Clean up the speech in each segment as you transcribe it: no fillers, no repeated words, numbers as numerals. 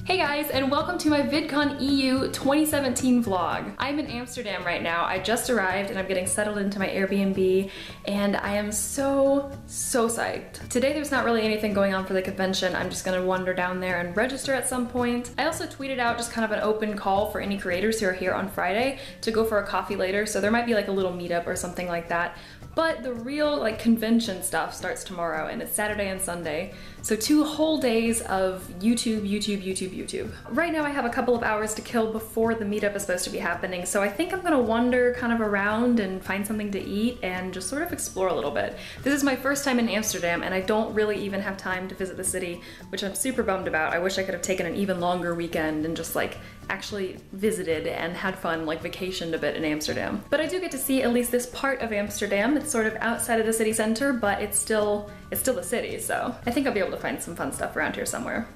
Hey guys, and welcome to my VidCon EU 2017 vlog. I'm in Amsterdam right now. I just arrived and I'm getting settled into my Airbnb and I am so psyched. Today there's not really anything going on for the convention. I'm just gonna wander down there and register at some point. I also tweeted out just kind of an open call for any creators who are here on Friday to go for a coffee later, so there might be like a little meetup or something like that. But the real convention stuff starts tomorrow and it's Saturday and Sunday. So 2 whole days of YouTube. Right now I have a couple of hours to kill before the meetup is supposed to be happening, so I think I'm gonna wander kind of around and find something to eat and just sort of explore a little bit. This is my first time in Amsterdam and I don't really even have time to visit the city, which I'm super bummed about. I wish I could have taken an even longer weekend and just actually visited and had fun, vacationed a bit in Amsterdam. But I do get to see at least this part of Amsterdam. It's sort of outside of the city center, but it's still the city, so I think I'll be able to find some fun stuff around here somewhere.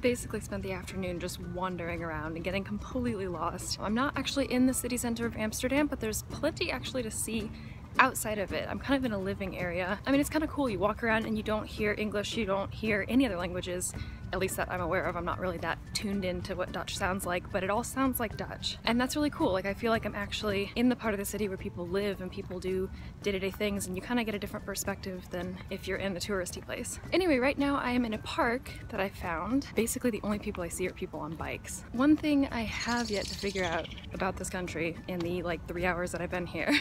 Basically spent the afternoon just wandering around and getting completely lost. I'm not actually in the city center of Amsterdam, but there's plenty actually to see outside of it. I'm kind of in a living area. I mean, it's kind of cool. You walk around and you don't hear English, you don't hear any other languages, at least that I'm aware of. I'm not really that tuned into what Dutch sounds like, but it all sounds like Dutch. And that's really cool. I feel like I'm actually in the part of the city where people live and people do day-to-day things, and you kind of get a different perspective than if you're in the touristy place. Anyway, right now I am in a park that I found. Basically the only people I see are people on bikes. One thing I have yet to figure out about this country in the 3 hours that I've been here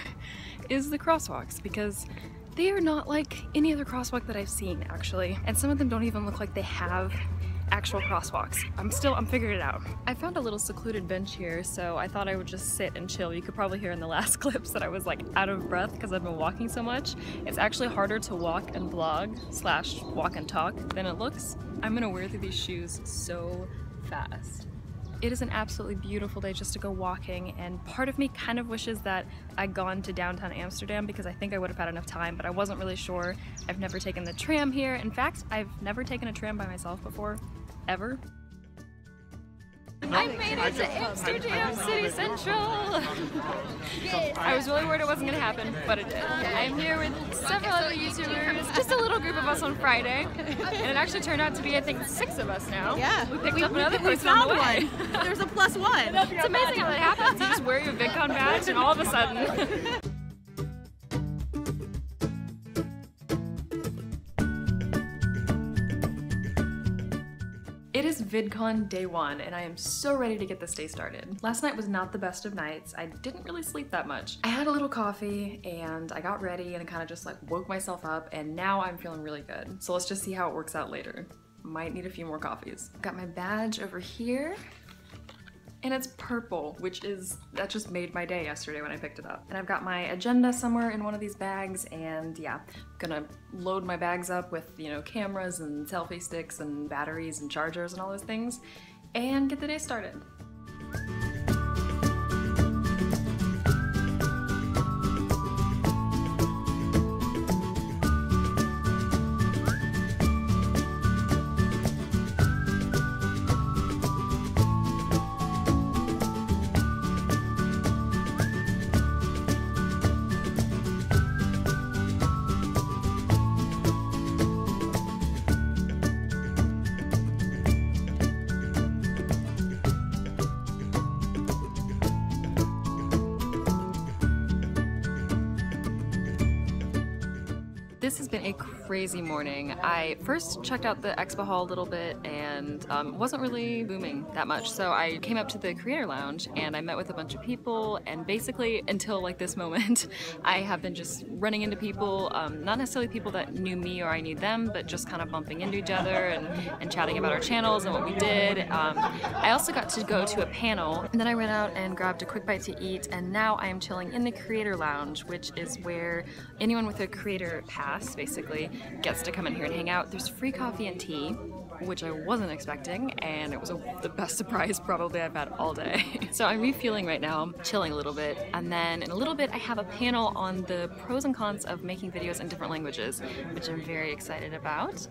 is the crosswalks, because they are not like any other crosswalk that I've seen, actually. And some of them don't even look like they have actual crosswalks. I'm figuring it out. I found a little secluded bench here, so I thought I would just sit and chill. You could probably hear in the last clips that I was out of breath because I've been walking so much. It's actually harder to walk and vlog / walk and talk than it looks. I'm gonna wear through these shoes so fast. It is an absolutely beautiful day just to go walking, and part of me kind of wishes that I'd gone to downtown Amsterdam because I think I would have had enough time, but I wasn't really sure. I've never taken the tram here. In fact, I've never taken a tram by myself before, ever. I made it to Amsterdam City Central! I was really worried it wasn't going to happen, but it did. I'm here with several other YouTubers, just a little group of us on Friday, and it actually turned out to be, I think, 6 of us now. Yeah. We picked up another person on the way. There's a +1. It's amazing how that happens. You just wear your VidCon badge and all of a sudden... It is VidCon day 1 and I am so ready to get this day started. Last night was not the best of nights. I didn't really sleep that much. I had a little coffee and I got ready and kind of just woke myself up, and now I'm feeling really good. So let's just see how it works out later. Might need a few more coffees. Got my badge over here. And it's purple, that just made my day yesterday when I picked it up. And I've got my agenda somewhere in one of these bags, and yeah, gonna load my bags up with, cameras and selfie sticks and batteries and chargers and all those things, and get the day started. This has been a crazy morning. I first checked out the expo hall a little bit and wasn't really booming that much. So I came up to the creator lounge and I met with a bunch of people, and basically until this moment I have been just running into people, not necessarily people that knew me or I knew them, but just kind of bumping into each other and chatting about our channels and what we did. I also got to go to a panel, and then I ran out and grabbed a quick bite to eat, and now I am chilling in the creator lounge, which is where anyone with a creator pass basically gets to come in here and hang out. There's free coffee and tea, which I wasn't expecting, and it was the best surprise probably I've had all day. So I'm refueling right now, chilling a little bit, and then in a little bit I have a panel on the pros and cons of making videos in different languages, which I'm very excited about.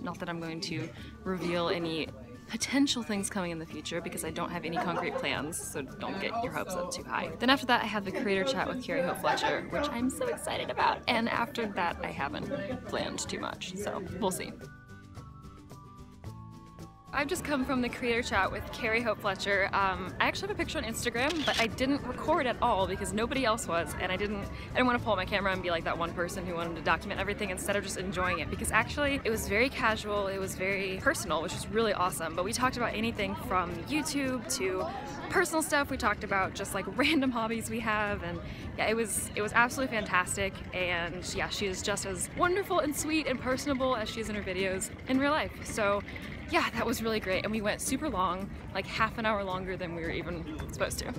Not that I'm going to reveal any potential things coming in the future because I don't have any concrete plans, so don't get your hopes up too high. Then after that I have the creator chat with Carrie Hope Fletcher, which I'm so excited about, and after that I haven't planned too much, so we'll see. I've just come from the creator chat with Carrie Hope Fletcher. I actually have a picture on Instagram, but I didn't record at all because nobody else was, and I didn't want to pull out my camera and be like that one person who wanted to document everything instead of just enjoying it, because actually it was very casual, it was very personal, which was really awesome. But we talked about anything from YouTube to personal stuff. We talked about just like random hobbies we have, and yeah, it was absolutely fantastic. And yeah, she is just as wonderful and sweet and personable as she is in her videos in real life. So yeah, that was really great, and we went super long, like half an hour longer than we were even supposed to.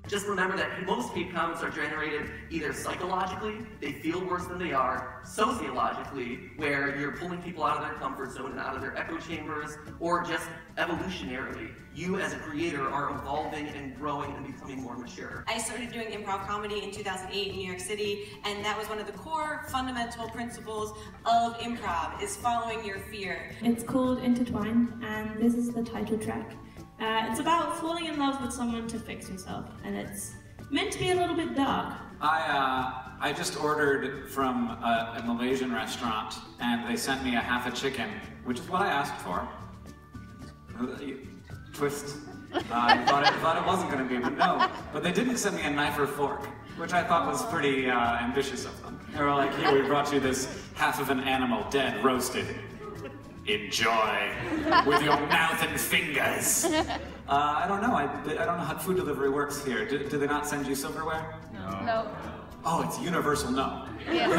Just remember that most hate comments are generated either psychologically, they feel worse than they are, sociologically, where you're pulling people out of their comfort zone and out of their echo chambers, or just evolutionarily. You as a creator are evolving and growing and becoming more mature. I started doing improv comedy in 2008 in New York City, and that was one of the core fundamental principles of improv, is following your fear. It's called Intertwined, and this is the title track. It's about falling in love with someone to fix yourself, and it's meant to be a little bit dark. I just ordered from a Malaysian restaurant, and they sent me a half a chicken, which is what I asked for. Twist. I thought it wasn't going to be, but no. But they didn't send me a knife or fork, which I thought was pretty ambitious of them. They were like, here, we brought you this half of an animal, dead, roasted. Enjoy with your mouth and fingers. I don't know. I don't know how food delivery works here. Do they not send you silverware? No. Oh, it's universal no. Yeah.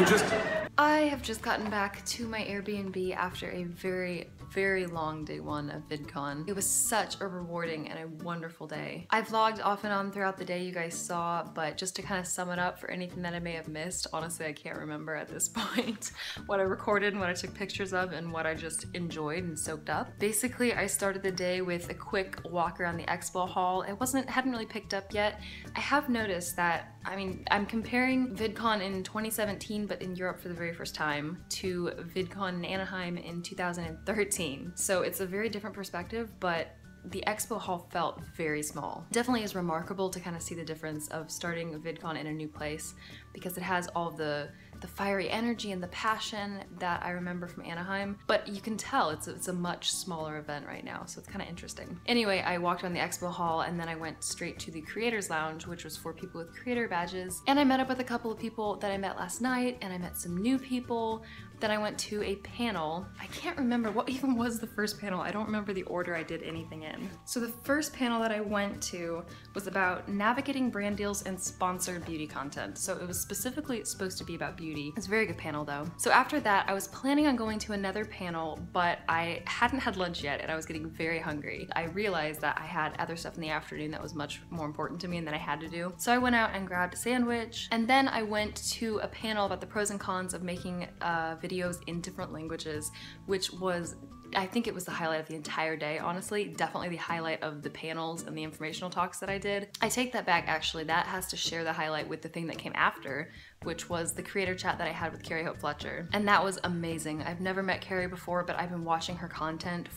I have just gotten back to my Airbnb after a very, very long day one of VidCon. It was such a rewarding and a wonderful day. I vlogged off and on throughout the day, you guys saw, but just to kind of sum it up for anything that I may have missed, honestly I can't remember at this point what I recorded and what I took pictures of and what I just enjoyed and soaked up. Basically, I started the day with a quick walk around the expo hall. It hadn't really picked up yet. I have noticed that, I mean, I'm comparing VidCon in 2017, but in Europe for the very first time, to VidCon in Anaheim in 2013. So it's a very different perspective, but the expo hall felt very small. Definitely is remarkable to kind of see the difference of starting VidCon in a new place, because it has all the fiery energy and the passion that I remember from Anaheim, but you can tell it's a much smaller event right now, so it's kind of interesting. Anyway, I walked around the expo hall and then I went straight to the Creators Lounge, which was for people with creator badges, and I met up with a couple of people that I met last night, and I met some new people. Then I went to a panel. I can't remember what even was the first panel. I don't remember the order I did anything in. So the first panel that I went to was about navigating brand deals and sponsored beauty content. So it was specifically supposed to be about beauty. It's a very good panel though. So after that, I was planning on going to another panel, but I hadn't had lunch yet and I was getting very hungry. I realized that I had other stuff in the afternoon that was much more important to me and that I had to do. So I went out and grabbed a sandwich, and then I went to a panel about the pros and cons of making videos in different languages, which was, I think it was the highlight of the entire day, honestly. Definitely the highlight of the panels and the informational talks that I did. I take that back, actually. That has to share the highlight with the thing that came after, which was the creator chat that I had with Carrie Hope Fletcher. And that was amazing. I've never met Carrie before, but I've been watching her content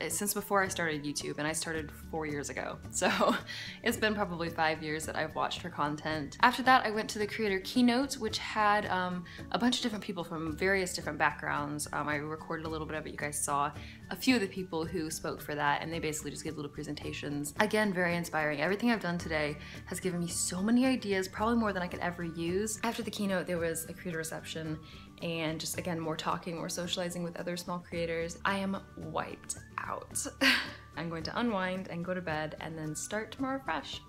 since before I started YouTube, and I started 4 years ago. So it's been probably 5 years that I've watched her content. After that, I went to the creator keynotes, which had a bunch of different people from various different backgrounds. I recorded a little bit of it, you guys saw a few of the people who spoke for that, and they basically just gave little presentations. Again, very inspiring. Everything I've done today has given me so many ideas, probably more than I could ever use. After the keynote, there was a creator reception and just, again, more talking, more socializing with other small creators. I am wiped out. I'm going to unwind and go to bed and then start tomorrow fresh.